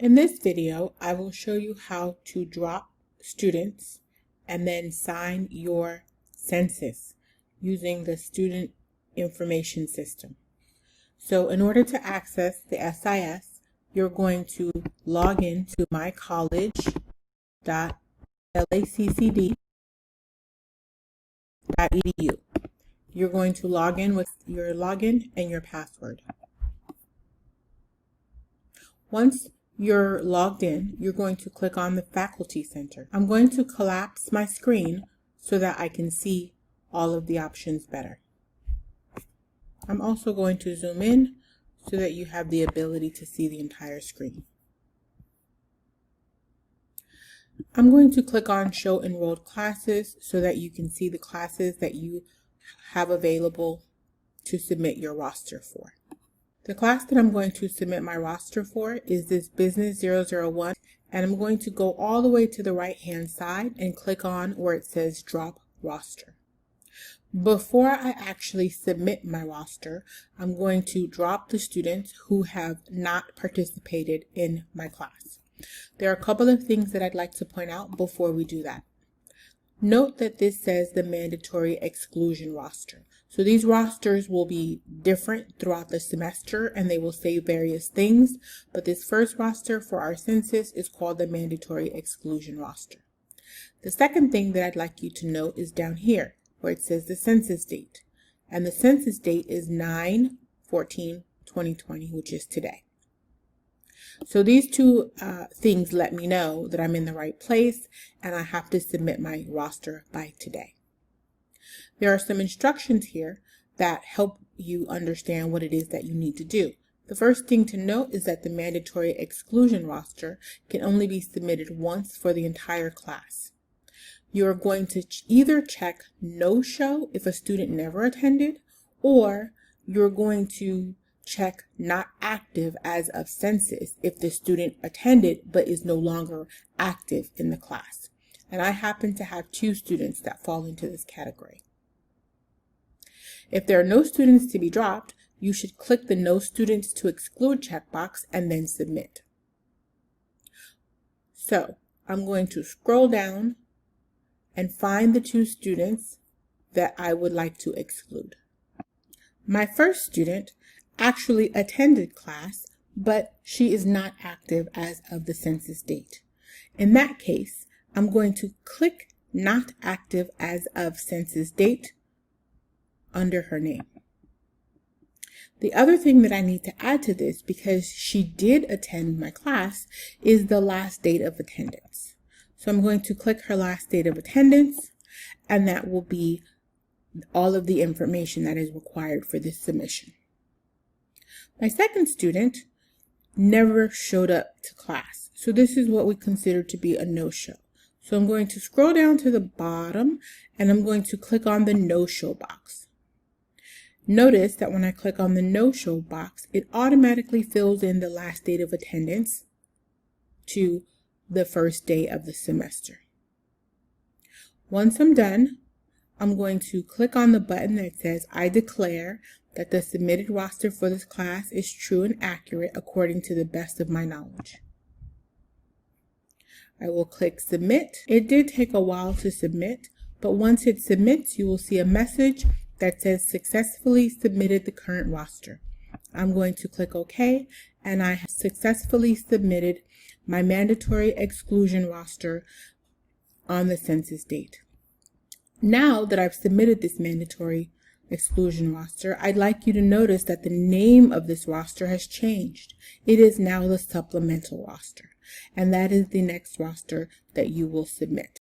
In this video, I will show you how to drop students and then sign your census using the Student Information System. So in order to access the SIS, you're going to log in to mycollege.laccd.edu. You're going to log in with your login and your password. Once you're logged in, you're going to click on the Faculty Center. I'm going to collapse my screen so that I can see all of the options better. I'm also going to zoom in so that you have the ability to see the entire screen. I'm going to click on Show Enrolled Classes so that you can see the classes that you have available to submit your roster for. The class that I'm going to submit my roster for is this Business 001, and I'm going to go all the way to the right hand side and click on where it says Drop Roster. Before I actually submit my roster, I'm going to drop the students who have not participated in my class. There are a couple of things that I'd like to point out before we do that. Note that this says the mandatory exclusion roster. So these rosters will be different throughout the semester and they will say various things, but this first roster for our census is called the mandatory exclusion roster. The second thing that I'd like you to note is down here where it says the census date. And the census date is 9/14/2020, which is today. So these two things let me know that I'm in the right place and I have to submit my roster by today. There are some instructions here that help you understand what it is that you need to do. The first thing to note is that the mandatory exclusion roster can only be submitted once for the entire class. You're going to either check no-show if a student never attended, or you're going to check not active as of census if the student attended but is no longer active in the class. And I happen to have 2 students that fall into this category. If there are no students to be dropped, you should click the No Students to Exclude checkbox and then submit. So I'm going to scroll down and find the 2 students that I would like to exclude. My first student actually attended class, but she is not active as of the census date. In that case, I'm going to click Not Active as of Census Date under her name. The other thing that I need to add to this, because she did attend my class, is the last date of attendance. So I'm going to click her last date of attendance, and that will be all of the information that is required for this submission. My second student never showed up to class, so this is what we consider to be a no-show. So I'm going to scroll down to the bottom and I'm going to click on the no-show box. Notice that when I click on the no-show box, it automatically fills in the last date of attendance to the first day of the semester. Once I'm done, I'm going to click on the button that says I declare that the submitted roster for this class is true and accurate according to the best of my knowledge. I will click Submit. It did take a while to submit, but once it submits, you will see a message that says Successfully submitted the current roster. I'm going to click OK, and I have successfully submitted my mandatory exclusion roster on the census date. Now that I've submitted this mandatory exclusion roster, I'd like you to notice that the name of this roster has changed. It is now the supplemental roster, and that is the next roster that you will submit.